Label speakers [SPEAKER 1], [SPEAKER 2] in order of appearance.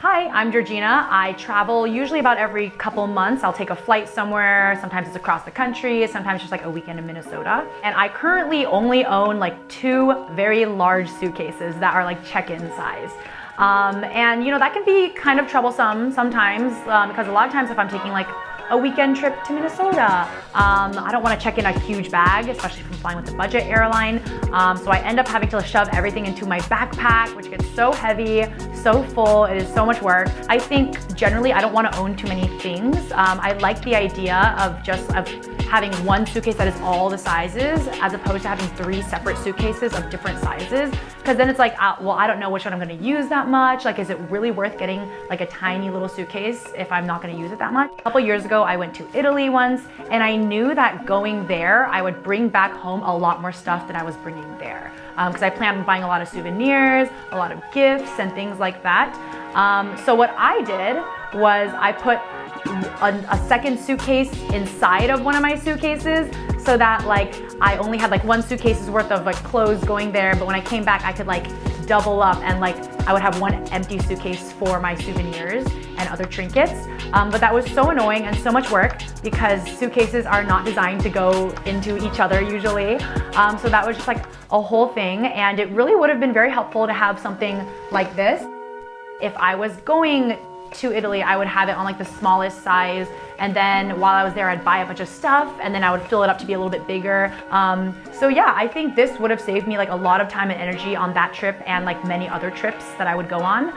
[SPEAKER 1] Hi, I'm Georgina. I travel usually about every couple months. I'll take a flight somewhere. Sometimes it's across the country. Sometimes just like a weekend in Minnesota. And I currently only own like 2 very large suitcases that are like check-in size. And you know, that can be kind of troublesome sometimes because a lot of times if I'm taking like a weekend trip to Minnesota, I don't want to check in a huge bag, especially if I'm flying with a budget airline. So I end up having to shove everything into my backpack, which gets so heavy, so full. It is so much work. I think generally I don't want to own too many things. I like the idea of having one suitcase that is all the sizes as opposed to having 3 separate suitcases of different sizes. Because then it's like, well, I don't know which one I'm going to use that much. Like, is it really worth getting like a tiny little suitcase if I'm not going to use it that much? A couple years ago, I went to Italy once, and I knew that going there, I would bring back home a lot more stuff than I was bringing there. Because I planned on buying a lot of souvenirs, a lot of gifts, and things like that. So what I did was I put a second suitcase inside of one of my suitcases so that like I only had like 1 suitcase's worth of like clothes going there, but when I came back I could like double up and like I would have 1 empty suitcase for my souvenirs and other trinkets. But that was so annoying and so much work because suitcases are not designed to go into each other usually. So that was just like a whole thing, and it really would have been very helpful to have something like this. If I was going to Italy, I would have it on like the smallest size, and then while I was there I'd buy a bunch of stuff and then I would fill it up to be a little bit bigger. So yeah, I think this would have saved me like a lot of time and energy on that trip and like many other trips that I would go on.